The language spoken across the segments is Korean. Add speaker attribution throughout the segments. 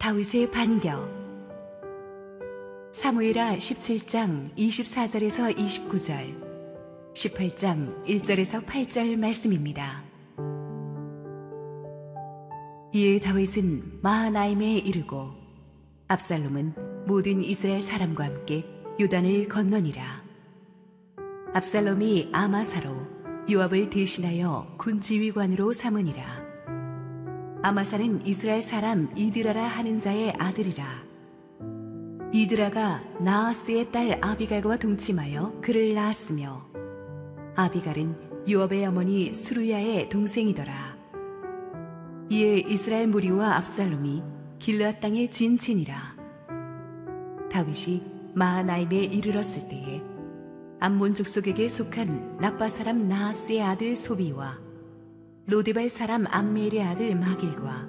Speaker 1: 다윗의 반겨. 사무엘하 17장 24절에서 29절, 18장 1절에서 8절 말씀입니다. 이에 다윗은 마하나임에 이르고 압살롬은 모든 이스라엘 사람과 함께 요단을 건너니라. 압살롬이 아마사로 요압을 대신하여 군 지휘관으로 삼으니라. 아마사는 이스라엘 사람 이드라라 하는 자의 아들이라. 이드라가 나하스의 딸 아비갈과 동침하여 그를 낳았으며, 아비갈은 요압의 어머니 수루야의 동생이더라. 이에 이스라엘 무리와 압살롬이 길르앗 땅에 진친이라. 다윗이 마하나임에 이르렀을 때에 암몬 족속에게 속한 라빠 사람 나하스의 아들 소비와 로데발 사람 암미엘의 아들 마길과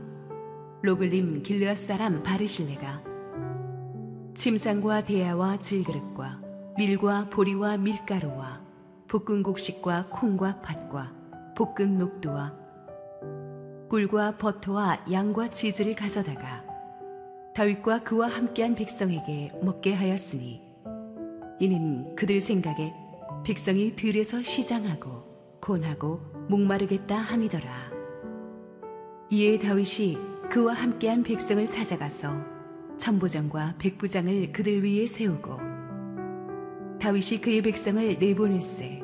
Speaker 1: 로글림 길르앗 사람 바르실레가 침상과 대야와 질그릇과 밀과 보리와 밀가루와 볶은 곡식과 콩과 팥과 볶은 녹두와 꿀과 버터와 양과 치즈를 가져다가 다윗과 그와 함께한 백성에게 먹게 하였으니, 이는 그들 생각에 백성이 들에서 시장하고 곤하고 목마르겠다 함이더라. 이에 다윗이 그와 함께한 백성을 찾아가서 천부장과 백부장을 그들 위에 세우고, 다윗이 그의 백성을 내보낼세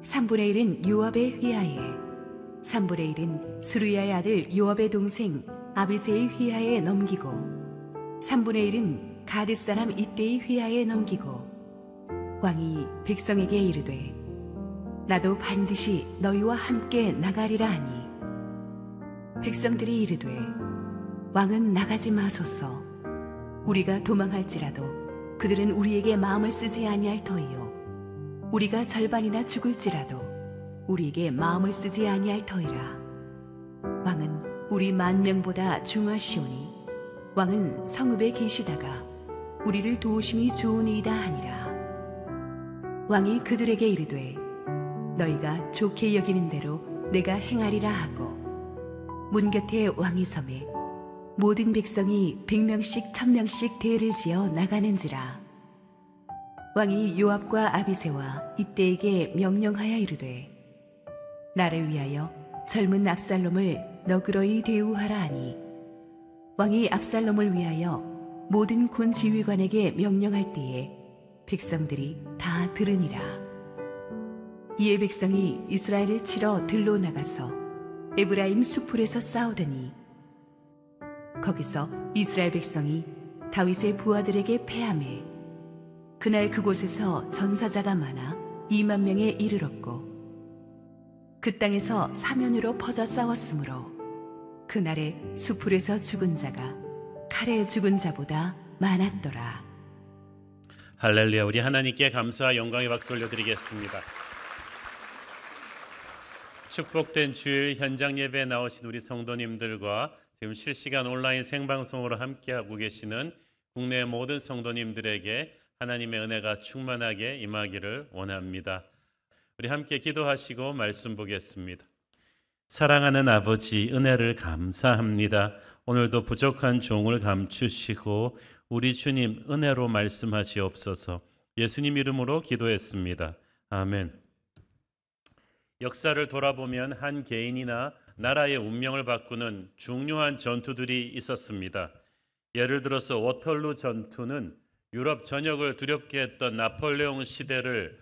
Speaker 1: 3분의 1은 요압의 휘하에, 3분의 1은 수루야의 아들 요압의 동생 아비새의 휘하에 넘기고, 3분의 1은 가드 사람 이때의 휘하에 넘기고, 왕이 백성에게 이르되 나도 반드시 너희와 함께 나가리라 하니, 백성들이 이르되 왕은 나가지 마소서. 우리가 도망할지라도 그들은 우리에게 마음을 쓰지 아니할 터이요, 우리가 절반이나 죽을지라도 우리에게 마음을 쓰지 아니할 터이라. 왕은 우리 10,000명보다 중하시오니 왕은 성읍에 계시다가 우리를 도우심이 좋으니이다 하니라. 왕이 그들에게 이르되 너희가 좋게 여기는 대로 내가 행하리라 하고, 문 곁에 왕이 섬에 모든 백성이 100명씩 1000명씩 대를 지어 나가는지라. 왕이 요압과 아비새와 이때에게 명령하여 이르되 나를 위하여 젊은 압살롬을 너그러이 대우하라 하니, 왕이 압살롬을 위하여 모든 군 지휘관에게 명령할 때에 백성들이 다 들으니라. 이에 백성이 이스라엘을 치러 들로 나가서 에브라임 수풀에서 싸우더니, 거기서 이스라엘 백성이 다윗의 부하들에게 패하매 그날 그곳에서 전사자가 많아 20,000명에 이르렀고, 그 땅에서 사면으로 퍼져 싸웠으므로 그날에 수풀에서 죽은 자가 칼에 죽은 자보다 많았더라.
Speaker 2: 할렐루야. 우리 하나님께 감사와 영광의 박수 올려드리겠습니다. 축복된 주일 현장 예배에 나오신 우리 성도님들과 지금 실시간 온라인 생방송으로 함께하고 계시는 국내 모든 성도님들에게 하나님의 은혜가 충만하게 임하기를 원합니다. 우리 함께 기도하시고 말씀 보겠습니다. 사랑하는 아버지, 은혜를 감사합니다. 오늘도 부족한 종을 감추시고 우리 주님 은혜로 말씀하시옵소서. 예수님 이름으로 기도했습니다. 아멘. 역사를 돌아보면 한 개인이나 나라의 운명을 바꾸는 중요한 전투들이 있었습니다. 예를 들어서 워털루 전투는 유럽 전역을 두렵게 했던 나폴레옹 시대를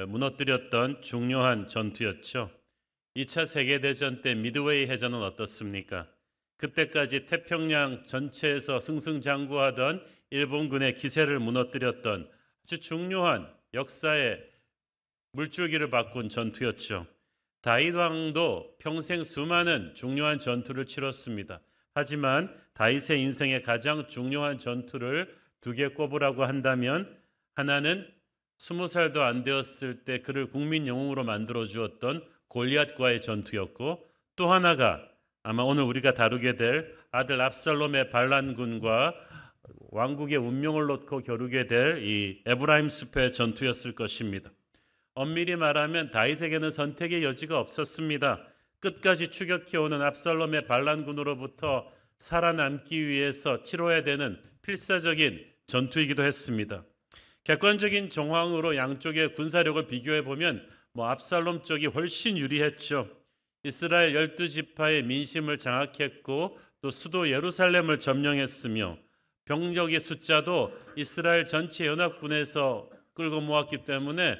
Speaker 2: 무너뜨렸던 중요한 전투였죠. 2차 세계대전 때 미드웨이 해전은 어떻습니까? 그때까지 태평양 전체에서 승승장구하던 일본군의 기세를 무너뜨렸던 아주 중요한 역사의 물줄기를 바꾼 전투였죠. 다윗 왕도 평생 수많은 중요한 전투를 치렀습니다. 하지만 다윗의 인생의 가장 중요한 전투를 2개 꼽으라고 한다면, 하나는 20살도 안 되었을 때 그를 국민 영웅으로 만들어 주었던 골리앗과의 전투였고, 또 하나가 아마 오늘 우리가 다루게 될 아들 압살롬의 반란군과 왕국의 운명을 놓고 겨루게 될 이 에브라임 숲의 전투였을 것입니다. 엄밀히 말하면 다윗에게는 선택의 여지가 없었습니다. 끝까지 추격해오는 압살롬의 반란군으로부터 살아남기 위해서 치러야 되는 필사적인 전투이기도 했습니다. 객관적인 정황으로 양쪽의 군사력을 비교해 보면 압살롬 쪽이 훨씬 유리했죠. 이스라엘 12지파의 민심을 장악했고 또 수도 예루살렘을 점령했으며 병력의 숫자도 이스라엘 전체 연합군에서 끌고 모았기 때문에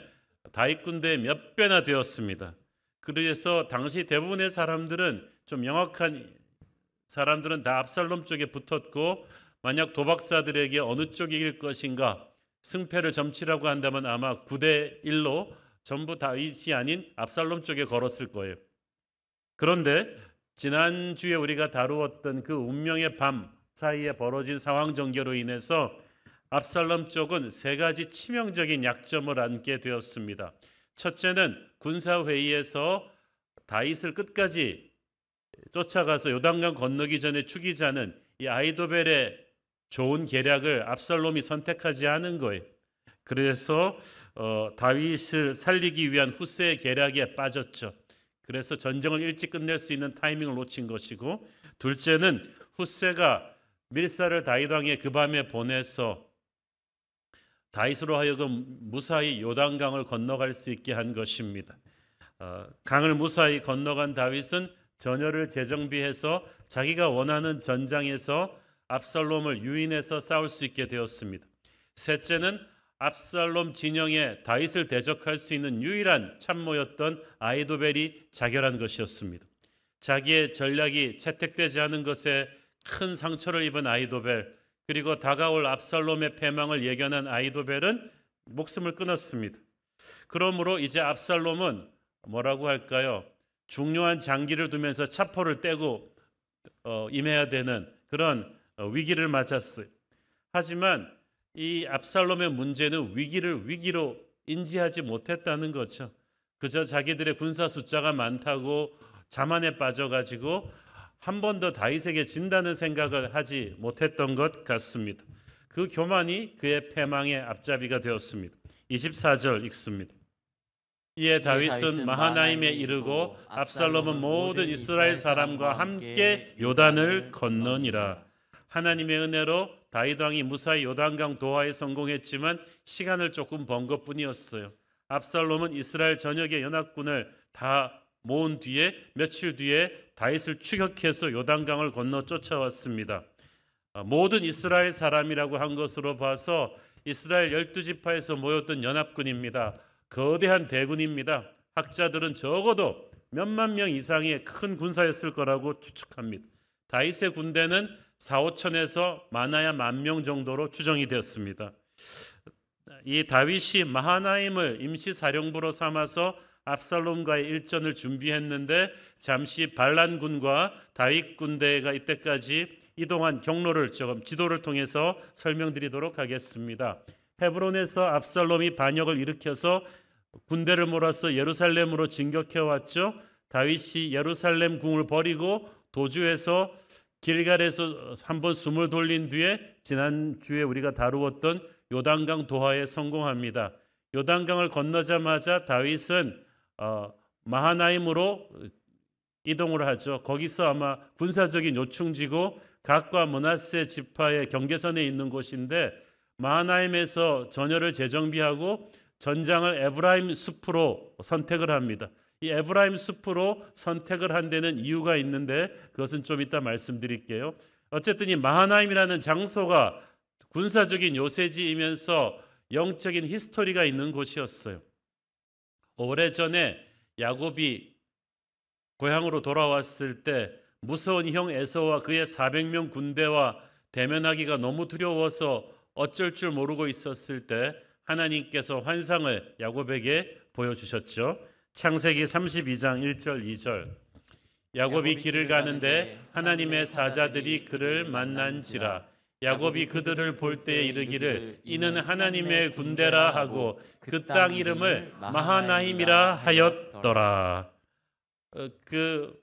Speaker 2: 다윗 군대의 몇 배나 되었습니다. 그래서 당시 대부분의 사람들은 좀 명확한 사람들은 다 압살롬 쪽에 붙었고, 만약 도박사들에게 어느 쪽이 이길 것인가 승패를 점치라고 한다면 아마 9대 1로 전부 다윗이 아닌 압살롬 쪽에 걸었을 거예요. 그런데 지난주에 우리가 다루었던 그 운명의 밤 사이에 벌어진 상황 전개로 인해서 압살롬 쪽은 세 가지 치명적인 약점을 안게 되었습니다. 첫째는 군사회의에서 다윗을 끝까지 쫓아가서 요단강 건너기 전에 죽이자는 이 아히도벨의 좋은 계략을 압살롬이 선택하지 않은 거예요. 그래서 다윗을 살리기 위한 후세의 계략에 빠졌죠. 그래서 전쟁을 일찍 끝낼 수 있는 타이밍을 놓친 것이고, 둘째는 후세가 밀사를 다윗 왕에 그 밤에 보내서 다윗으로 하여금 무사히 요단강을 건너갈 수 있게 한 것입니다. 강을 무사히 건너간 다윗은 전열을 재정비해서 자기가 원하는 전장에서 압살롬을 유인해서 싸울 수 있게 되었습니다. 셋째는 압살롬 진영에 다윗을 대적할 수 있는 유일한 참모였던 아히도벨이 자결한 것이었습니다. 자기의 전략이 채택되지 않은 것에 큰 상처를 입은 아히도벨, 그리고 다가올 압살롬의 패망을 예견한 아히도벨은 목숨을 끊었습니다. 그러므로 이제 압살롬은 뭐라고 할까요? 중요한 장기를 두면서 차포를 떼고 임해야 되는 그런 위기를 맞았어요. 하지만 이 압살롬의 문제는 위기를 위기로 인지하지 못했다는 거죠. 그저 자기들의 군사 숫자가 많다고 자만에 빠져가지고 한 번 더 다윗에게 진다는 생각을 하지 못했던 것 같습니다. 그 교만이 그의 패망의 앞잡이가 되었습니다. 24절 읽습니다. 이에 다윗은 마하나임에 이르고 압살롬은 모든 이스라엘 사람과 함께 요단을 건너니라. 하나님의 은혜로 다윗 왕이 무사히 요단강 도하에 성공했지만 시간을 조금 번 것뿐이었어요. 압살롬은 이스라엘 전역의 연합군을 다 모은 뒤에 며칠 뒤에 다윗을 추격해서 요단강을 건너 쫓아왔습니다. 모든 이스라엘 사람이라고 한 것으로 봐서 이스라엘 12지파에서 모였던 연합군입니다. 거대한 대군입니다. 학자들은 적어도 몇만 명 이상의 큰 군사였을 거라고 추측합니다. 다윗의 군대는 4,5천에서 많아야 10,000명 정도로 추정이 되었습니다. 이 다윗이 마하나임을 임시 사령부로 삼아서 압살롬과의 일전을 준비했는데 잠시 반란군과 다윗 군대가 이때까지 이동한 경로를 조금 지도를 통해서 설명드리도록 하겠습니다. 헤브론에서 압살롬이 반역을 일으켜서 군대를 몰아서 예루살렘으로 진격해 왔죠. 다윗이 예루살렘 궁을 버리고 도주해서 길갈에서 한번 숨을 돌린 뒤에 지난주에 우리가 다루었던 요단강 도하에 성공합니다. 요단강을 건너자마자 다윗은 마하나임으로 이동을 하죠. 거기서 아마 군사적인 요충지고 각과 므낫세 지파의 경계선에 있는 곳인데, 마하나임에서 전열을 재정비하고 전장을 에브라임 숲으로 선택을 합니다. 이 에브라임 숲으로 선택을 한 데는 이유가 있는데 그것은 좀 이따 말씀드릴게요. 어쨌든 이 마하나임이라는 장소가 군사적인 요새지이면서 영적인 히스토리가 있는 곳이었어요. 오래전에 야곱이 고향으로 돌아왔을 때 무서운 형 에서와 그의 400명 군대와 대면하기가 너무 두려워서 어쩔 줄 모르고 있었을 때 하나님께서 환상을 야곱에게 보여주셨죠. 창세기 32장 1절 2절. 야곱이 길을 가는데 하나님의 사자들이 그를 만난지라. 야곱이 그들을 볼 때에 이르기를 이는 하나님의 군대라 하고 그 땅 이름을 마하나임이라 하였더라. 그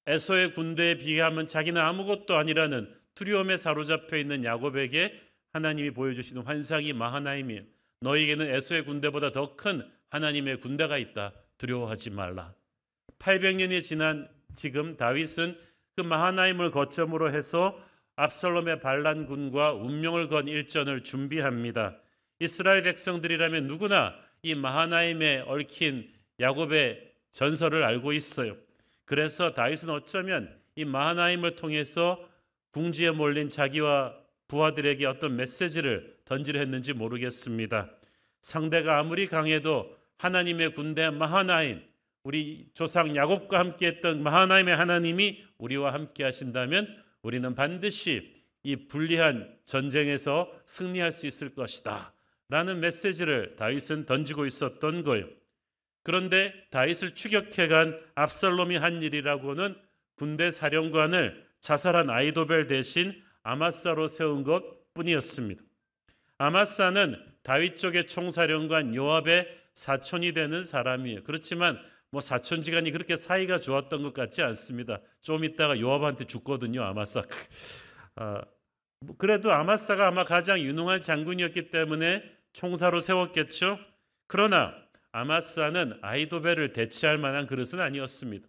Speaker 2: 에서의 군대에 비하면 자기는 아무것도 아니라는 두려움에 사로잡혀 있는 야곱에게 하나님이 보여주시는 환상이 마하나임이에요. 너희에게는 에서의 군대보다 더 큰 하나님의 군대가 있다. 두려워하지 말라. 800년이 지난 지금 다윗은 그 마하나임을 거점으로 해서 압살롬의 반란군과 운명을 건 일전을 준비합니다. 이스라엘 백성들이라면 누구나 이 마하나임에 얽힌 야곱의 전설을 알고 있어요. 그래서 다윗은 어쩌면 이 마하나임을 통해서 궁지에 몰린 자기와 부하들에게 어떤 메시지를 던지려 했는지 모르겠습니다. 상대가 아무리 강해도 하나님의 군대 마하나임, 우리 조상 야곱과 함께했던 마하나임의 하나님이 우리와 함께 하신다면 우리는 반드시 이 불리한 전쟁에서 승리할 수 있을 것이다 라는 메시지를 다윗은 던지고 있었던 거예요. 그런데 다윗을 추격해간 압살롬이 한 일이라고는 군대 사령관을 자살한 아히도벨 대신 아마사로 세운 것 뿐이었습니다. 아마사는 다윗 쪽의 총사령관 요압의 사촌이 되는 사람이에요. 그렇지만 사촌지간이 그렇게 사이가 좋았던 것 같지 않습니다. 좀 있다가 요압한테 죽거든요, 아마사. 그래도 아마사가 아마 가장 유능한 장군이었기 때문에 총사로 세웠겠죠. 그러나 아마사는 아히도벨을 대체할 만한 그릇은 아니었습니다.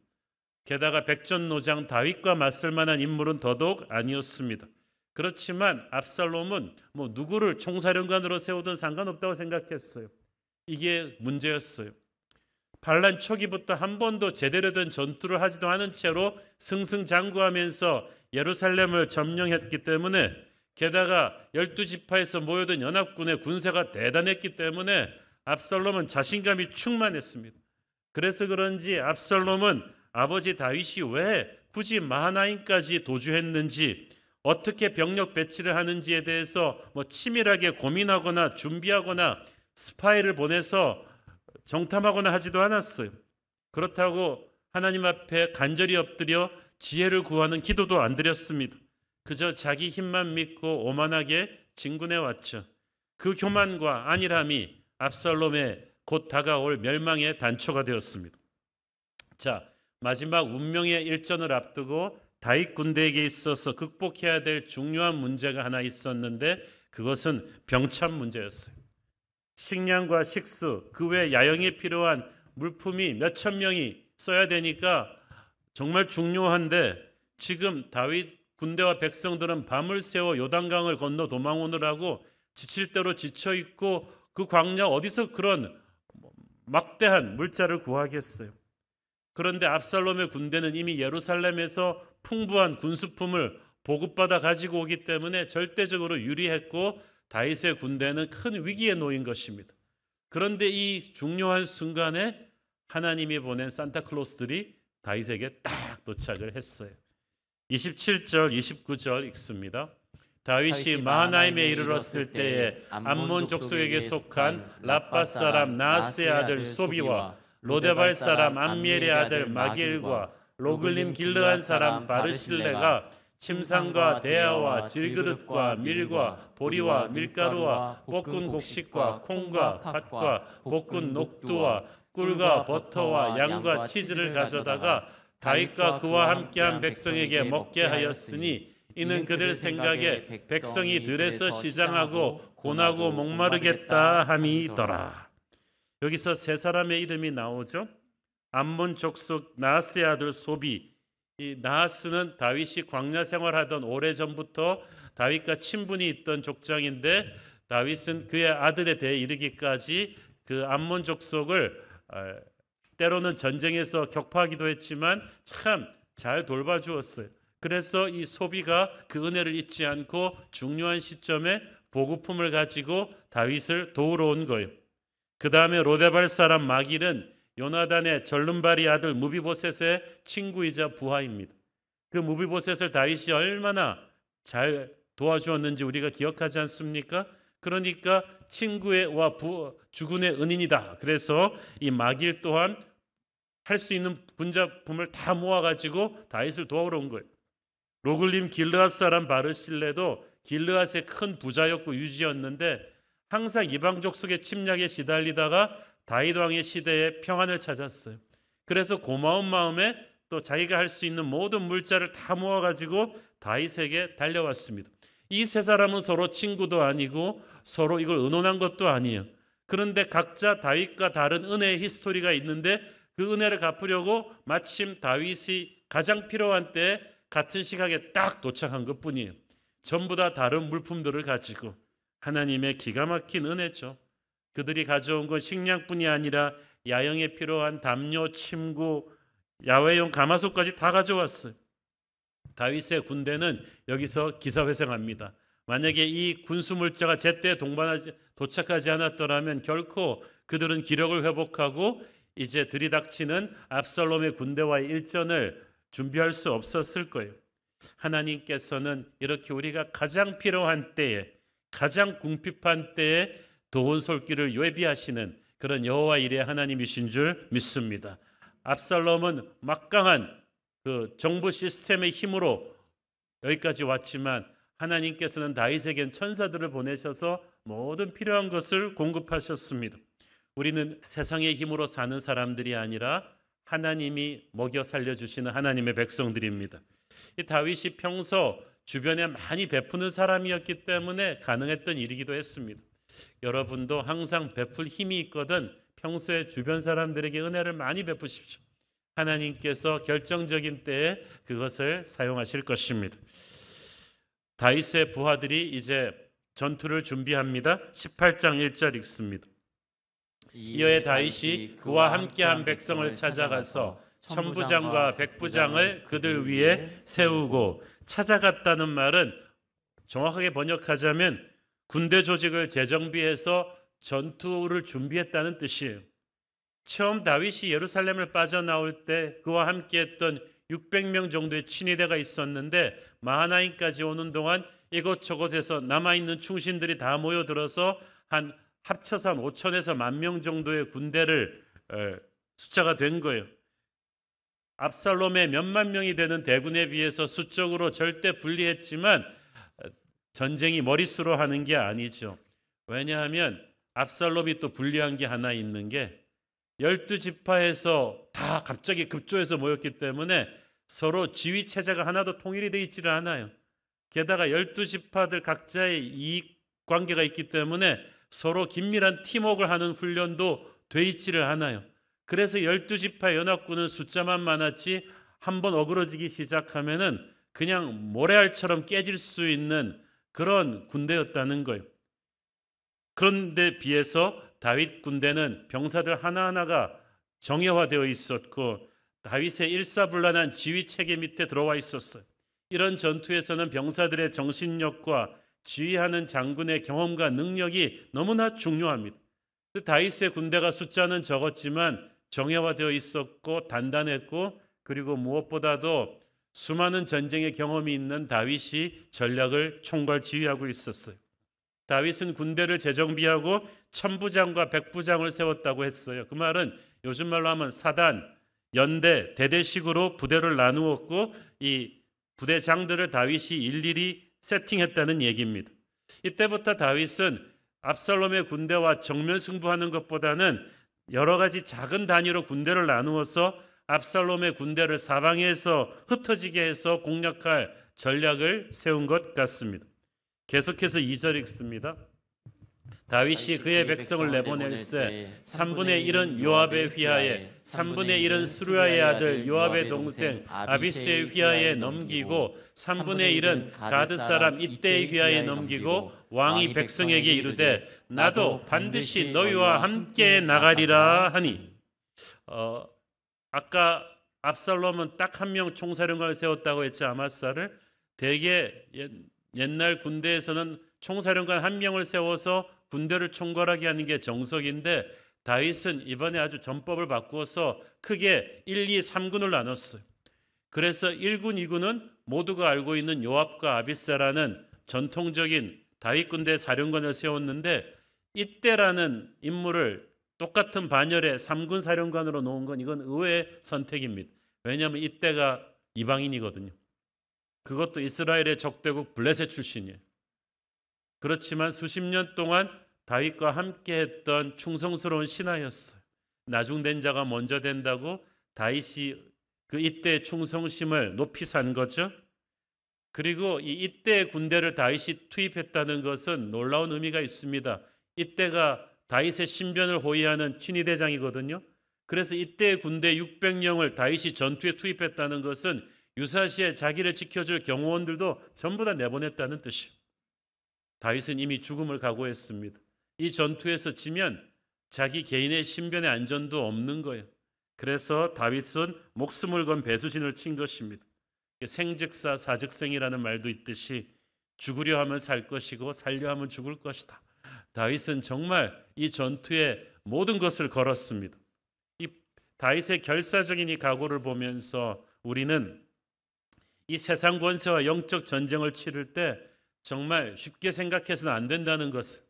Speaker 2: 게다가 백전노장 다윗과 맞설 만한 인물은 더더욱 아니었습니다. 그렇지만 압살롬은 누구를 총사령관으로 세우든 상관없다고 생각했어요. 이게 문제였어요. 반란 초기부터 한 번도 제대로 된 전투를 하지도 않은 채로 승승장구하면서 예루살렘을 점령했기 때문에, 게다가 12지파에서 모여든 연합군의 군세가 대단했기 때문에 압살롬은 자신감이 충만했습니다. 그래서 그런지 압살롬은 아버지 다윗이 왜 굳이 마하나임까지 도주했는지, 어떻게 병력 배치를 하는지에 대해서 치밀하게 고민하거나 준비하거나 스파이를 보내서 정탐하거나 하지도 않았어요. 그렇다고 하나님 앞에 간절히 엎드려 지혜를 구하는 기도도 안 드렸습니다. 그저 자기 힘만 믿고 오만하게 진군해 왔죠. 그 교만과 안일함이 압살롬의 곧 다가올 멸망의 단초가 되었습니다. 자, 마지막 운명의 일전을 앞두고 다윗 군대에게 있어서 극복해야 될 중요한 문제가 하나 있었는데, 그것은 병참 문제였어요. 식량과 식수, 그 외 야영에 필요한 물품이 몇천 명이 써야 되니까 정말 중요한데, 지금 다윗 군대와 백성들은 밤을 새워 요단강을 건너 도망 오느라고 지칠 대로 지쳐 있고, 그 광야 어디서 그런 막대한 물자를 구하겠어요. 그런데 압살롬의 군대는 이미 예루살렘에서 풍부한 군수품을 보급받아 가지고 오기 때문에 절대적으로 유리했고, 다윗의 군대는 큰 위기에 놓인 것입니다. 그런데 이 중요한 순간에 하나님이 보낸 산타클로스들이 다윗에게 딱 도착을 했어요. 27절 29절 읽습니다. 다윗이 마하나임에 이르렀을 때에 암몬 족속에게 속한 라빠 사람 나하스의 아들 소비와 로데발 사람 암미엘의 아들 마길과 로글림 길르한 사람 바르실레가 침상과 대야와 질그릇과 밀과 보리와 밀가루와 볶은 곡식과 콩과 팥과 볶은 녹두와 꿀과 버터와 양과 치즈를 가져다가 다윗과 그와 함께한 백성에게 먹게 하였으니, 이는 그들 생각에 백성이 들에서 시장하고 고나고 목마르겠다 함이더라. 여기서 세 사람의 이름이 나오죠. 암몬 족속 나하스의 아들 소비. 이 나하스는 다윗이 광야 생활하던 오래전부터 다윗과 친분이 있던 족장인데, 다윗은 그의 아들에 대해 이르기까지 그 암몬 족속을 때로는 전쟁에서 격파하기도 했지만 참 잘 돌봐주었어요. 그래서 이 소비가 그 은혜를 잊지 않고 중요한 시점에 보급품을 가지고 다윗을 도우러 온 거예요. 그 다음에 로데발 사람 마길은 요나단의 절름발이 아들 무비보셋의 친구이자 부하입니다. 그 무비보셋을 다윗이 얼마나 잘 도와주었는지 우리가 기억하지 않습니까? 그러니까 친구의 주군의 은인이다. 그래서 이 마길 또한 할 수 있는 군자품을 다 모아가지고 다윗을 도우러 온 거예요. 로글림 길르앗 사람 바르실레도 길르앗의 큰 부자였고 유지였는데, 항상 이방 족속의 침략에 시달리다가 다윗 왕의 시대에 평안을 찾았어요. 그래서 고마운 마음에 또 자기가 할 수 있는 모든 물자를 다 모아가지고 다윗에게 달려왔습니다. 이 세 사람은 서로 친구도 아니고 서로 이걸 의논한 것도 아니에요. 그런데 각자 다윗과 다른 은혜의 히스토리가 있는데, 그 은혜를 갚으려고 마침 다윗이 가장 필요한 때에 같은 시각에 딱 도착한 것뿐이에요. 전부 다 다른 물품들을 가지고. 하나님의 기가 막힌 은혜죠. 그들이 가져온 건 식량뿐이 아니라 야영에 필요한 담요, 침구, 야외용 가마솥까지 다 가져왔어요. 다윗의 군대는 여기서 기사회생합니다. 만약에 이 군수물자가 제때 도착하지 않았더라면 결코 그들은 기력을 회복하고 이제 들이닥치는 압살롬의 군대와의 일전을 준비할 수 없었을 거예요. 하나님께서는 이렇게 우리가 가장 필요한 때에, 가장 궁핍한 때에 도운 솔길을 예비하시는 그런 여호와 일의 하나님이신 줄 믿습니다. 압살롬은 막강한 그 정부 시스템의 힘으로 여기까지 왔지만 하나님께서는 다윗에겐 천사들을 보내셔서 모든 필요한 것을 공급하셨습니다. 우리는 세상의 힘으로 사는 사람들이 아니라 하나님이 먹여 살려주시는 하나님의 백성들입니다. 이 다윗이 평소 주변에 많이 베푸는 사람이었기 때문에 가능했던 일이기도 했습니다. 여러분도 항상 베풀 힘이 있거든 평소에 주변 사람들에게 은혜를 많이 베푸십시오. 하나님께서 결정적인 때에 그것을 사용하실 것입니다. 다윗의 부하들이 이제 전투를 준비합니다. 18장 1절 읽습니다. 이에 다윗이 그와 함께한 백성을 찾아가서 천부장과 백부장을 그들 위에 세우고, 찾아갔다는 말은 정확하게 번역하자면 군대 조직을 재정비해서 전투를 준비했다는 뜻이에요. 처음 다윗이 예루살렘을 빠져나올 때 그와 함께했던 600명 정도의 친위대가 있었는데 마하나임까지 오는 동안 이곳저곳에서 남아있는 충신들이 다 모여들어서 합쳐서 한 5천에서 10,000명 정도의 군대를 숫자가 된 거예요. 압살롬의 몇만 명이 되는 대군에 비해서 수적으로 절대 불리했지만 전쟁이 머릿수로 하는 게 아니죠. 왜냐하면 압살롬이 또 불리한 게 하나 있는 게 12지파에서 다 갑자기 급조해서 모였기 때문에 서로 지휘 체제가 하나도 통일이 되어 있지를 않아요. 게다가 12지파들 각자의 이익 관계가 있기 때문에 서로 긴밀한 팀워크를 하는 훈련도 돼 있지를 않아요. 그래서 12지파 연합군은 숫자만 많았지 한번 어그러지기 시작하면은 그냥 모래알처럼 깨질 수 있는 그런 군대였다는 거예요. 그런데 비해서 다윗 군대는 병사들 하나하나가 정예화되어 있었고 다윗의 일사불란한 지휘 체계 밑에 들어와 있었어요. 이런 전투에서는 병사들의 정신력과 지휘하는 장군의 경험과 능력이 너무나 중요합니다. 다윗의 군대가 숫자는 적었지만 정예화되어 있었고 단단했고, 그리고 무엇보다도 수많은 전쟁의 경험이 있는 다윗이 전략을 총괄 지휘하고 있었어요. 다윗은 군대를 재정비하고 천부장과 백부장을 세웠다고 했어요. 그 말은 요즘 말로 하면 사단, 연대, 대대식으로 부대를 나누었고 이 부대장들을 다윗이 일일이 세팅했다는 얘기입니다. 이때부터 다윗은 압살롬의 군대와 정면 승부하는 것보다는 여러 가지 작은 단위로 군대를 나누어서 압살롬의 군대를 사방에서 흩어지게 해서 공략할 전략을 세운 것 같습니다. 계속해서 2절 읽습니다. 다윗이 그의 백성을 내보낼세 3분의 1은 요압의 휘하에 3분의 1은 수루야의 아들 요압의 동생 아비스의 휘하에 넘기고 3분의 1은 가드 사람 이때의 휘하에 넘기고 왕이 백성에게 이르되 나도 반드시 너희와 함께 나가리라 하니. 아까 압살롬은 딱 한 명 총사령관을 세웠다고 했죠. 아마사를. 대개 옛날 군대에서는 총사령관 한 명을 세워서 군대를 총괄하게 하는 게 정석인데 다윗은 이번에 아주 전법을 바꾸어서 크게 1, 2, 3군을 나눴어요. 그래서 1군, 2군은 모두가 알고 있는 요압과 아비스라는 전통적인 다윗 군대 사령관을 세웠는데 이때라는 인물을 똑같은 반열에 3군 사령관으로 놓은 건 이건 의외의 선택입니다. 왜냐하면 이때가 이방인이거든요. 그것도 이스라엘의 적대국 블레셋 출신이에요. 그렇지만 수십 년 동안 다윗과 함께했던 충성스러운 신하였어요. 나중된 자가 먼저 된다고 다윗이 그 이때의 충성심을 높이 산 거죠. 그리고 이때의 군대를 다윗이 투입했다는 것은 놀라운 의미가 있습니다. 이때가 다윗의 신변을 호위하는 친위대장이거든요. 그래서 이때의 군대 600명을 다윗이 전투에 투입했다는 것은 유사시에 자기를 지켜줄 경호원들도 전부 다 내보냈다는 뜻이에요. 다윗은 이미 죽음을 각오했습니다. 이 전투에서 지면 자기 개인의 신변의 안전도 없는 거예요. 그래서 다윗은 목숨을 건 배수진을 친 것입니다. 생즉사 사즉생이라는 말도 있듯이 죽으려 하면 살 것이고 살려 하면 죽을 것이다. 다윗은 정말 이 전투에 모든 것을 걸었습니다. 이 다윗의 결사적인 이 각오를 보면서 우리는 이 세상 권세와 영적 전쟁을 치를 때 정말 쉽게 생각해서는 안 된다는 것을,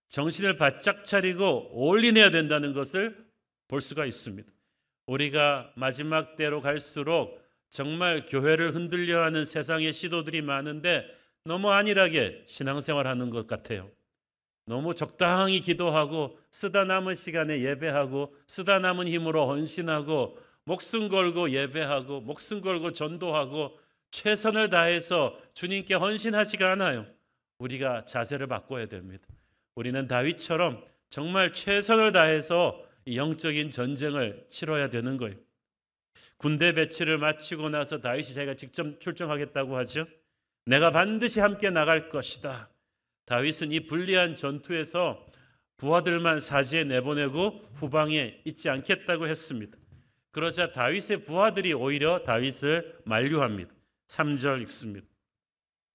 Speaker 2: 정신을 바짝 차리고 올인해야 된다는 것을 볼 수가 있습니다. 우리가 마지막 때로 갈수록 정말 교회를 흔들려 하는 세상의 시도들이 많은데 너무 안일하게 신앙생활하는 것 같아요. 너무 적당히 기도하고 쓰다 남은 시간에 예배하고 쓰다 남은 힘으로 헌신하고 목숨 걸고 예배하고 목숨 걸고 전도하고 최선을 다해서 주님께 헌신하지가 않아요. 우리가 자세를 바꿔야 됩니다. 우리는 다윗처럼 정말 최선을 다해서 영적인 전쟁을 치러야 되는 거예요. 군대 배치를 마치고 나서 다윗이 자기가 직접 출정하겠다고 하죠. 내가 반드시 함께 나갈 것이다. 다윗은 이 불리한 전투에서 부하들만 사지에 내보내고 후방에 있지 않겠다고 했습니다. 그러자 다윗의 부하들이 오히려 다윗을 만류합니다. 3절 읽습니다.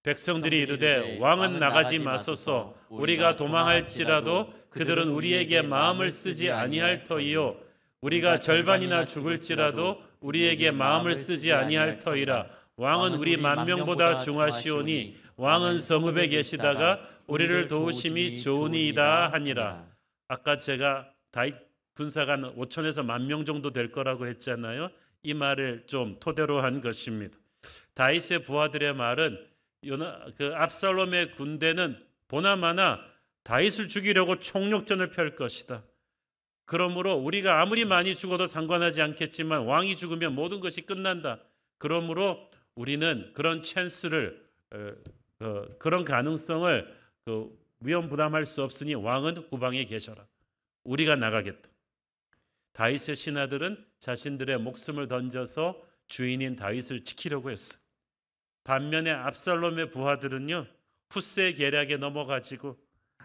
Speaker 2: 백성들이 이르되 왕은 나가지 마소서. 우리가 도망할지라도 그들은 우리에게 마음을 쓰지 아니할 터이요 우리가 절반이나 죽을지라도 우리에게 마음을 쓰지 아니할 터이라. 왕은 우리 만명보다 중하시오니 왕은 성읍에 계시다가 우리를 도우심이 좋으니이다 하니라. 아까 제가 다윗 군사가 5천에서 10,000명 정도 될 거라고 했잖아요. 이 말을 좀 토대로 한 것입니다. 다윗의 부하들의 말은 압살롬의 군대는 보나마나 다윗을 죽이려고 총력전을 펼 것이다. 그러므로 우리가 아무리 많이 죽어도 상관하지 않겠지만 왕이 죽으면 모든 것이 끝난다. 그러므로 우리는 그런 찬스를 그런 가능성을 위험 부담할 수 없으니 왕은 후방에 계셔라. 우리가 나가겠다. 다윗의 신하들은 자신들의 목숨을 던져서 주인인 다윗을 지키려고 했어요. 반면에 압살롬의 부하들은요, 후세의 계략에 넘어가지고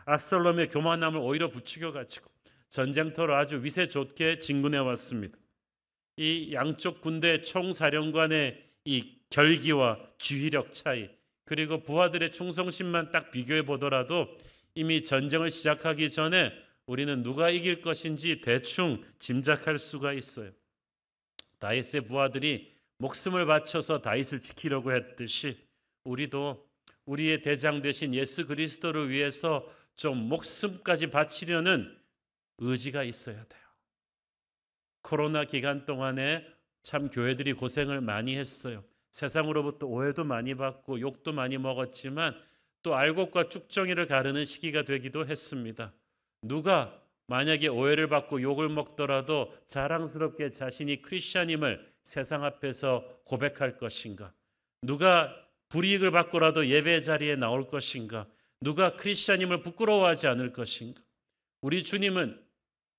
Speaker 2: 압살롬의 교만함을 오히려 부추겨가지고 전쟁터로 아주 위세 좋게 진군해 왔습니다. 이 양쪽 군대 총사령관의 이 결기와 지휘력 차이, 그리고 부하들의 충성심만 딱 비교해 보더라도 이미 전쟁을 시작하기 전에 우리는 누가 이길 것인지 대충 짐작할 수가 있어요. 다윗의 부하들이 목숨을 바쳐서 다윗을 지키려고 했듯이 우리도 우리의 대장 되신 예수 그리스도를 위해서 좀 목숨까지 바치려는 의지가 있어야 돼요. 코로나 기간 동안에 참 교회들이 고생을 많이 했어요. 세상으로부터 오해도 많이 받고 욕도 많이 먹었지만 또 알곡과 쭉정이를 가르는 시기가 되기도 했습니다. 누가 만약에 오해를 받고 욕을 먹더라도 자랑스럽게 자신이 크리스찬임을 세상 앞에서 고백할 것인가? 누가 불이익을 받고라도 예배 자리에 나올 것인가? 누가 크리스찬임을 부끄러워하지 않을 것인가? 우리 주님은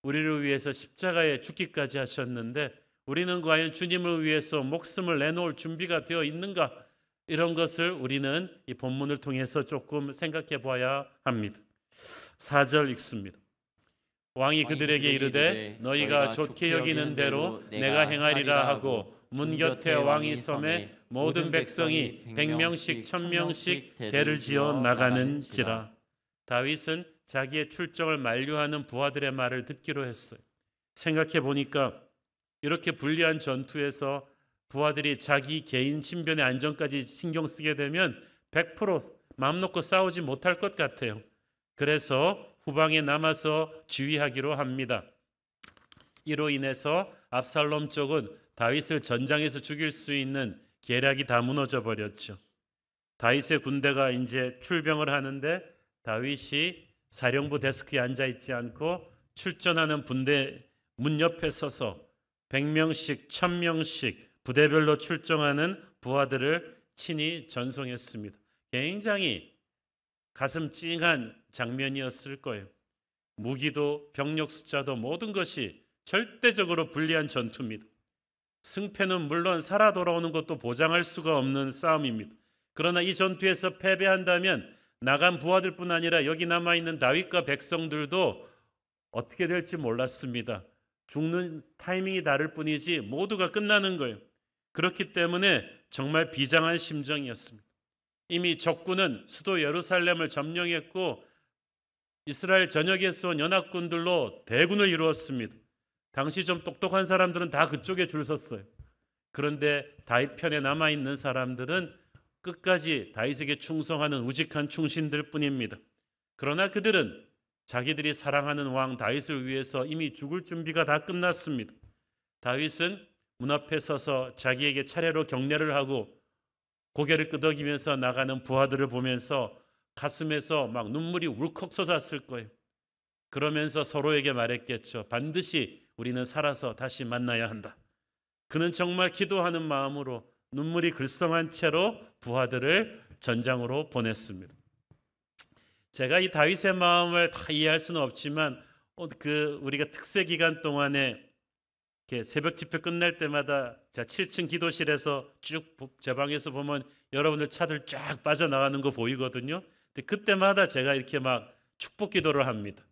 Speaker 2: 우리를 위해서 십자가에 죽기까지 하셨는데 우리는 과연 주님을 위해서 목숨을 내놓을 준비가 되어 있는가? 이런 것을 우리는 이 본문을 통해서 조금 생각해 봐야 합니다. 4절 읽습니다. 왕이 그들에게 이르되 너희가 좋게 여기는 대로 내가 행하리라 하고 문 곁에 왕이 섬에 모든 백성이 100명씩 1000명씩 대를 지어 나가는지라. 다윗은 자기의 출정을 만류하는 부하들의 말을 듣기로 했어요. 생각해 보니까 이렇게 불리한 전투에서 부하들이 자기 개인 신변의 안전까지 신경 쓰게 되면 100% 마음 놓고 싸우지 못할 것 같아요. 그래서 후방에 남아서 지휘하기로 합니다. 이로 인해서 압살롬 쪽은 다윗을 전장에서 죽일 수 있는 계략이 다 무너져 버렸죠. 다윗의 군대가 이제 출병을 하는데 다윗이 사령부 데스크에 앉아 있지 않고 출전하는 군대 문 옆에 서서 100명씩 1000명씩 부대별로 출정하는 부하들을 친히 전송했습니다. 굉장히 가슴 찡한 장면이었을 거예요. 무기도 병력 숫자도 모든 것이 절대적으로 불리한 전투입니다. 승패는 물론 살아 돌아오는 것도 보장할 수가 없는 싸움입니다. 그러나 이 전투에서 패배한다면 나간 부하들뿐 아니라 여기 남아있는 다윗과 백성들도 어떻게 될지 몰랐습니다. 죽는 타이밍이 다를 뿐이지 모두가 끝나는 거예요. 그렇기 때문에 정말 비장한 심정이었습니다. 이미 적군은 수도 예루살렘을 점령했고 이스라엘 전역에서 온 연합군들로 대군을 이루었습니다. 당시 좀 똑똑한 사람들은 다 그쪽에 줄 섰어요. 그런데 다윗 편에 남아있는 사람들은 끝까지 다윗에게 충성하는 우직한 충신들 뿐입니다. 그러나 그들은 자기들이 사랑하는 왕 다윗을 위해서 이미 죽을 준비가 다 끝났습니다. 다윗은 문 앞에 서서 자기에게 차례로 경례를 하고 고개를 끄덕이면서 나가는 부하들을 보면서 가슴에서 막 눈물이 울컥 솟았을 거예요. 그러면서 서로에게 말했겠죠. 반드시 우리는 살아서 다시 만나야 한다. 그는 정말 기도하는 마음으로 눈물이 글썽한 채로 부하들을 전장으로 보냈습니다. 제가 이 다윗의 마음을 다 이해할 수는 없지만 우리가 특세 기간 동안에 이렇게 새벽 집회 끝날 때마다 제가 7층 기도실에서 쭉 제 방에서 보면 여러분들 차들 쫙 빠져나가는 거 보이거든요. 근데 그때마다 제가 이렇게 막 축복 기도를 합니다.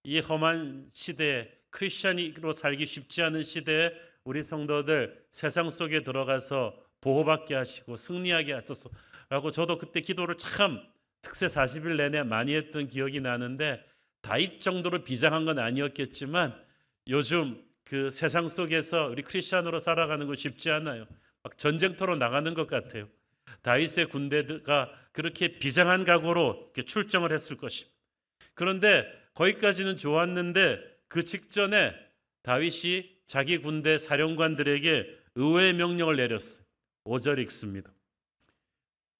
Speaker 2: 이 험한 시대에 크리스천으로 살기 쉽지 않은 시대에 우리 성도들 세상 속에 들어가서 보호받게 하시고 승리하게 하소서라고 저도 그때 기도를 참 특세 40일 내내 많이 했던 기억이 나는데 다윗 정도로 비장한 건 아니었겠지만 요즘 그 세상 속에서 우리 크리스천으로 살아가는 거 쉽지 않아요. 막 전쟁터로 나가는 것 같아요. 다윗의 군대가 그렇게 비장한 각오로 이렇게 출정을 했을 것입니다. 그런데 거기까지는 좋았는데 그 직전에 다윗이 자기 군대 사령관들에게 의외의 명령을 내렸어요. 5절 읽습니다.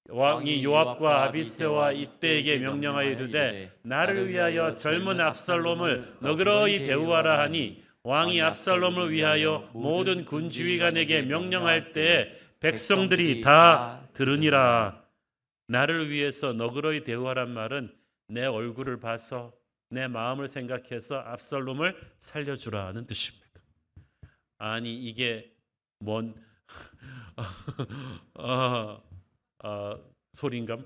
Speaker 2: 왕이 요압과 아비새와 이때에게 명령하여 이르되 나를 위하여 젊은 압살롬을 너그러이 대우하라 하니 왕이 압살롬을 위하여 모든 군 지휘관에게 명령할 때에 백성들이 다 들으니라. 나를 위해서 너그러이 대우하란 말은 내 얼굴을 봐서 내 마음을 생각해서 압살롬을 살려주라는 뜻입니다. 아니 이게 뭔 소리인가?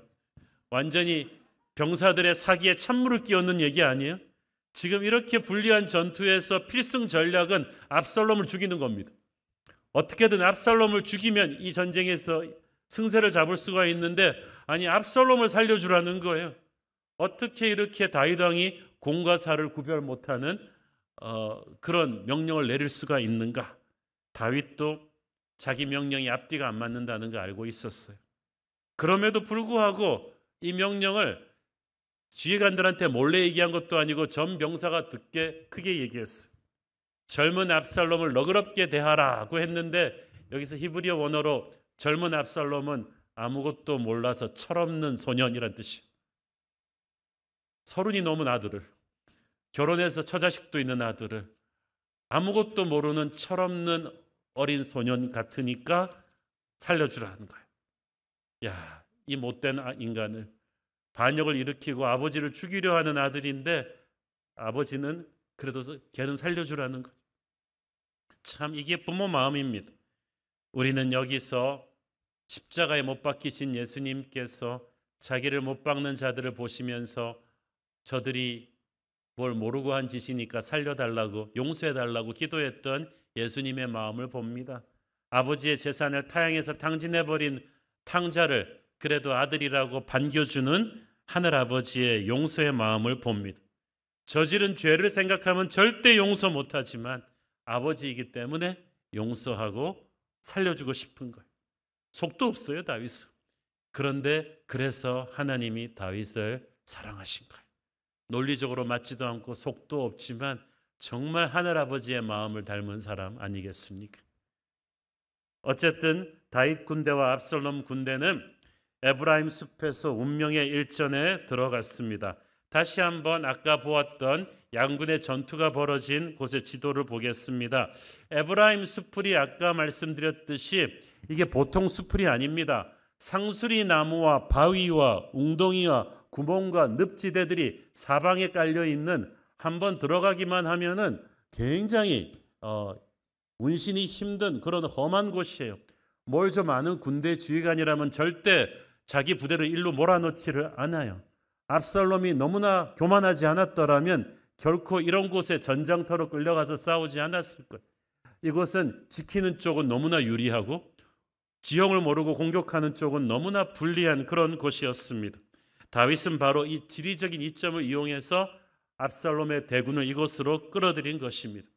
Speaker 2: 완전히 병사들의 사기에 찬물을 끼얹는 얘기 아니에요? 지금 이렇게 불리한 전투에서 필승 전략은 압살롬을 죽이는 겁니다. 어떻게든 압살롬을 죽이면 이 전쟁에서 승세를 잡을 수가 있는데 아니 압살롬을 살려주라는 거예요. 어떻게 이렇게 다윗 왕이 공과 사를 구별 못하는 그런 명령을 내릴 수가 있는가? 다윗도 자기 명령이 앞뒤가 안 맞는다는 걸 알고 있었어요. 그럼에도 불구하고 이 명령을 지휘관들한테 몰래 얘기한 것도 아니고 전 병사가 듣게 크게 얘기했어요. 젊은 압살롬을 너그럽게 대하라고 했는데 여기서 히브리어 원어로 젊은 압살롬은 아무것도 몰라서 철없는 소년이란 뜻이에요. 서른이 넘은 아들을, 결혼해서 처자식도 있는 아들을 아무것도 모르는 철없는 어린 소년 같으니까 살려주라는 거예요. 야, 이 못된 인간을 반역을 일으키고 아버지를 죽이려 하는 아들인데 아버지는 그래도 걔는 살려주라는 거예요. 참 이게 부모 마음입니다. 우리는 여기서 십자가에 못 박히신 예수님께서 자기를 못 박는 자들을 보시면서 저들이 뭘 모르고 한 짓이니까 살려달라고 용서해달라고 기도했던 예수님의 마음을 봅니다. 아버지의 재산을 타향해서 탕진해버린 탕자를 그래도 아들이라고 반겨주는 하늘아버지의 용서의 마음을 봅니다. 저지른 죄를 생각하면 절대 용서 못하지만 아버지이기 때문에 용서하고 살려주고 싶은 거예요. 속도 없어요, 다윗은. 그런데 그래서 하나님이 다윗을 사랑하신 거예요. 논리적으로 맞지도 않고 속도 없지만 정말 하늘아버지의 마음을 닮은 사람 아니겠습니까? 어쨌든 다윗 군대와 압살롬 군대는 에브라임 숲에서 운명의 일전에 들어갔습니다. 다시 한번 아까 보았던 양군의 전투가 벌어진 곳의 지도를 보겠습니다. 에브라임 숲풀이 아까 말씀드렸듯이 이게 보통 숲풀이 아닙니다. 상수리 나무와 바위와 웅덩이와 구멍과 늪지대들이 사방에 깔려 있는, 한번 들어가기만 하면은 굉장히 운신이 힘든 그런 험한 곳이에요. 뭘 좀 아는 군대 지휘관이라면 절대 자기 부대를 일로 몰아넣지를 않아요. 압살롬이 너무나 교만하지 않았더라면 결코 이런 곳에 전장터로 끌려가서 싸우지 않았을 거예요. 이곳은 지키는 쪽은 너무나 유리하고 지형을 모르고 공격하는 쪽은 너무나 불리한 그런 곳이었습니다. 다윗은 바로 이 지리적인 이점을 이용해서 압살롬의 대군을 이곳으로 끌어들인 것입니다.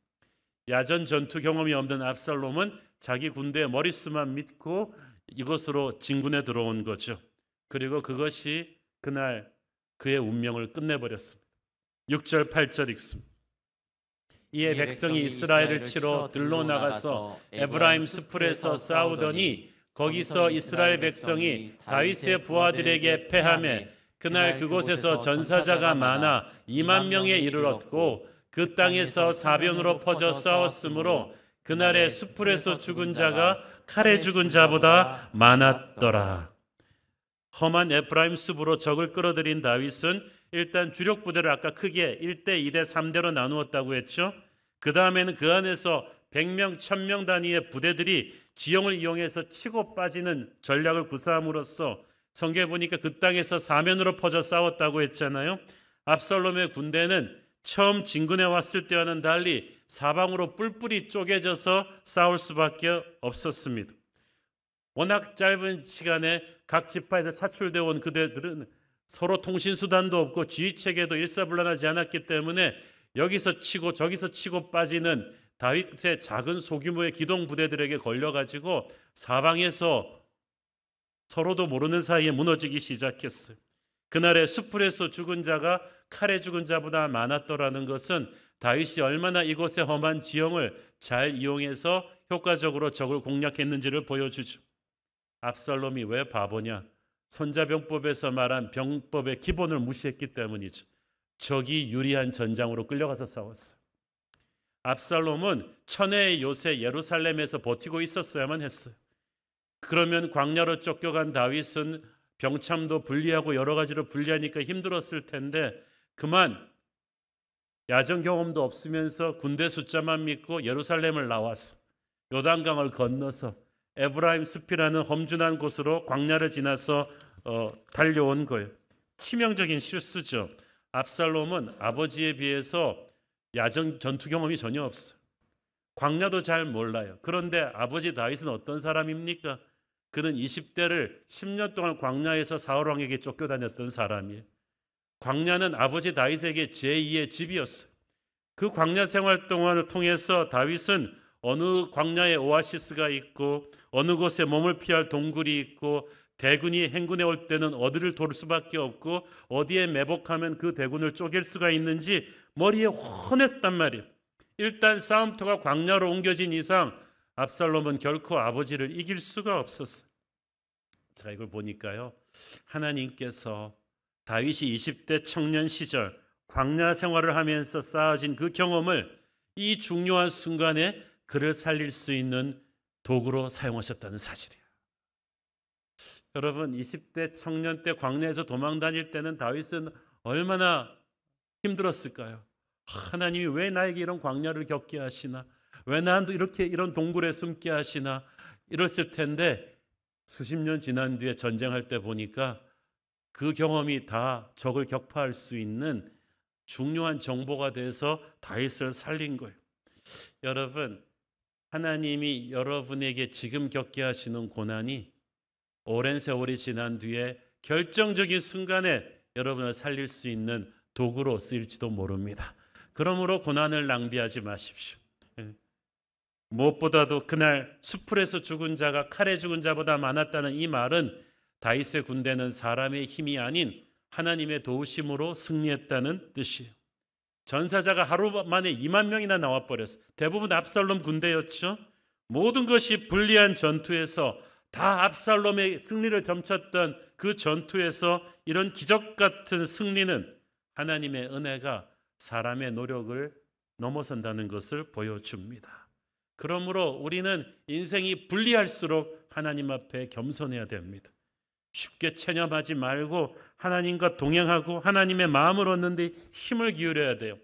Speaker 2: 야전 전투 경험이 없는 압살롬은 자기 군대의 머릿수만 믿고 이곳으로 진군에 들어온 거죠. 그리고 그것이 그날 그의 운명을 끝내버렸습니다. 6절 8절 읽습니다. 이에 백성이 이스라엘을 치러 들로 나가서 에브라임 숲풀에서 싸우더니 거기서 이스라엘 백성이 다윗의 부하들에게 패하매 그날 그곳에서 전사자가 많아 2만 명에 이르렀고 그 땅에서 사변으로 퍼져 싸웠으므로 그날의 숲풀에서 죽은 자가 칼에 죽은 자보다 많았더라. 험한 에프라임 숲으로 적을 끌어들인 다윗은 일단 주력 부대를 아까 크게 1대 2대 3대로 나누었다고 했죠. 그 다음에는 그 안에서 100명, 1000명 단위의 부대들이 지형을 이용해서 치고 빠지는 전략을 구사함으로써 성경에 보니까 그 땅에서 사면으로 퍼져 싸웠다고 했잖아요. 압살롬의 군대는 처음 진군해 왔을 때와는 달리 사방으로 뿔뿔이 쪼개져서 싸울 수밖에 없었습니다. 워낙 짧은 시간에 각 지파에서 차출되어 온 그대들은 서로 통신수단도 없고 지휘체계도 일사불란하지 않았기 때문에 여기서 치고 저기서 치고 빠지는 다윗의 작은 소규모의 기동 부대들에게 걸려가지고 사방에서 서로도 모르는 사이에 무너지기 시작했어요. 그날의 숲풀에서 죽은 자가 칼에 죽은 자보다 많았더라는 것은 다윗이 얼마나 이곳의 험한 지형을 잘 이용해서 효과적으로 적을 공략했는지를 보여주죠. 압살롬이 왜 바보냐? 손자병법에서 말한 병법의 기본을 무시했기 때문이죠. 적이 유리한 전장으로 끌려가서 싸웠어요. 압살롬은 천혜의 요새 예루살렘에서 버티고 있었어야만 했어요. 그러면 광야로 쫓겨간 다윗은 병참도 불리하고 여러 가지로 불리하니까 힘들었을 텐데 그만 야전 경험도 없으면서 군대 숫자만 믿고 예루살렘을 나와서 요단강을 건너서 에브라임 숲이라는 험준한 곳으로 광야를 지나서 달려온 거예요. 치명적인 실수죠. 압살롬은 아버지에 비해서 야전 전투 경험이 전혀 없어요. 광야도 잘 몰라요. 그런데 아버지 다윗은 어떤 사람입니까? 그는 20대를 10년 동안 광야에서 사울 왕에게 쫓겨다녔던 사람이에요. 광야는 아버지 다윗에게 제2의 집이었어요. 그 광야 생활 동안을 통해서 다윗은 어느 광야에 오아시스가 있고 어느 곳에 몸을 피할 동굴이 있고 대군이 행군해 올 때는 어디를 돌 수밖에 없고 어디에 매복하면 그 대군을 쪼갤 수가 있는지 머리에 훤했단 말이에요. 일단 싸움터가 광야로 옮겨진 이상 압살롬은 결코 아버지를 이길 수가 없었어요. 자, 이걸 보니까요, 하나님께서 다윗이 20대 청년 시절 광야 생활을 하면서 쌓아진 그 경험을 이 중요한 순간에 그를 살릴 수 있는 도구로 사용하셨다는 사실이에요. 여러분, 20대 청년 때 광야에서 도망 다닐 때는 다윗은 얼마나 힘들었을까요? 하나님이 왜 나에게 이런 광야를 겪게 하시나? 왜 나도 이렇게 이런 동굴에 숨게 하시나? 이랬을 텐데 수십 년 지난 뒤에 전쟁할 때 보니까 그 경험이 다 적을 격파할 수 있는 중요한 정보가 돼서 다윗을 살린 거예요. 여러분, 하나님이 여러분에게 지금 겪게 하시는 고난이 오랜 세월이 지난 뒤에 결정적인 순간에 여러분을 살릴 수 있는 도구로 쓰일지도 모릅니다. 그러므로 고난을 낭비하지 마십시오. 무엇보다도 그날 숲풀에서 죽은 자가 칼에 죽은 자보다 많았다는 이 말은 다윗의 군대는 사람의 힘이 아닌 하나님의 도우심으로 승리했다는 뜻이에요. 전사자가 하루 만에 2만 명이나 나와버렸어요. 대부분 압살롬 군대였죠. 모든 것이 불리한 전투에서 다 압살롬의 승리를 점쳤던 그 전투에서 이런 기적 같은 승리는 하나님의 은혜가 사람의 노력을 넘어선다는 것을 보여줍니다. 그러므로 우리는 인생이 불리할수록 하나님 앞에 겸손해야 됩니다. 쉽게 체념하지 말고 하나님과 동행하고 하나님의 마음을 얻는 데 힘을 기울여야 돼요.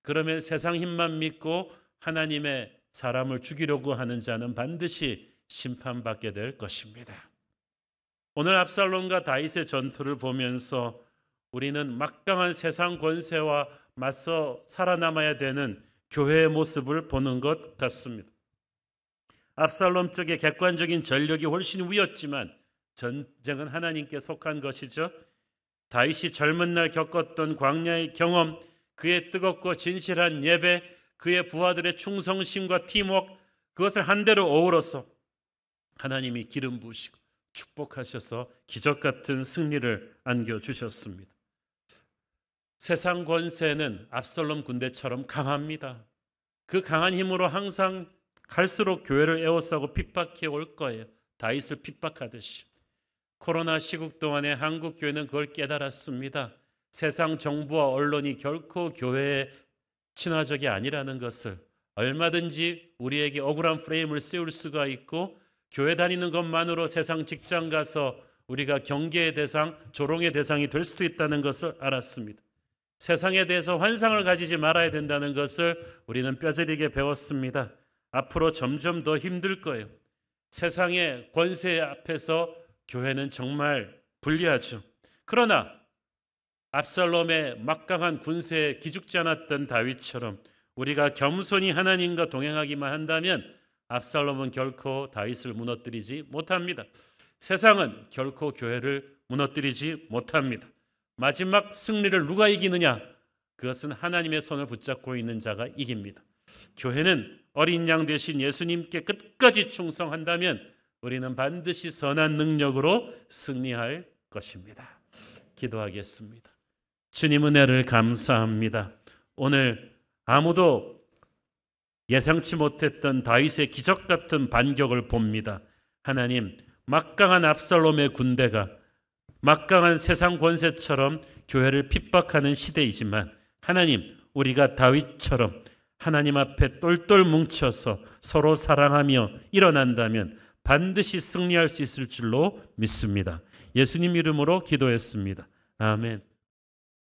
Speaker 2: 그러면 세상 힘만 믿고 하나님의 사람을 죽이려고 하는 자는 반드시 심판받게 될 것입니다. 오늘 압살롬과 다윗의 전투를 보면서 우리는 막강한 세상 권세와 맞서 살아남아야 되는 교회의 모습을 보는 것 같습니다. 압살롬 쪽의 객관적인 전력이 훨씬 위였지만 전쟁은 하나님께 속한 것이죠. 다윗이 젊은 날 겪었던 광야의 경험, 그의 뜨겁고 진실한 예배, 그의 부하들의 충성심과 팀워크, 그것을 한데로 어우러서 하나님이 기름 부으시고 축복하셔서 기적 같은 승리를 안겨주셨습니다. 세상 권세는 압살롬 군대처럼 강합니다. 그 강한 힘으로 항상 갈수록 교회를 에워싸고 핍박해 올 거예요. 다윗을 핍박하듯이. 코로나 시국 동안에 한국 교회는 그걸 깨달았습니다. 세상 정부와 언론이 결코 교회에 친화적이 아니라는 것을, 얼마든지 우리에게 억울한 프레임을 씌울 수가 있고 교회 다니는 것만으로 세상 직장 가서 우리가 경계의 대상, 조롱의 대상이 될 수도 있다는 것을 알았습니다. 세상에 대해서 환상을 가지지 말아야 된다는 것을 우리는 뼈저리게 배웠습니다. 앞으로 점점 더 힘들 거예요. 세상의 권세 앞에서 교회는 정말 불리하죠. 그러나 압살롬의 막강한 군세에 기죽지 않았던 다윗처럼 우리가 겸손히 하나님과 동행하기만 한다면 압살롬은 결코 다윗을 무너뜨리지 못합니다. 세상은 결코 교회를 무너뜨리지 못합니다. 마지막 승리를 누가 이기느냐? 그것은 하나님의 손을 붙잡고 있는 자가 이깁니다. 교회는 어린 양 되신 예수님께 끝까지 충성한다면 우리는 반드시 선한 능력으로 승리할 것입니다. 기도하겠습니다. 주님 은혜를 감사합니다. 오늘 아무도 예상치 못했던 다윗의 기적 같은 반격을 봅니다. 하나님, 막강한 압살롬의 군대가 막강한 세상 권세처럼 교회를 핍박하는 시대이지만 하나님, 우리가 다윗처럼 하나님 앞에 똘똘 뭉쳐서 서로 사랑하며 일어난다면 반드시 승리할 수 있을 줄로 믿습니다. 예수님 이름으로 기도했습니다. 아멘.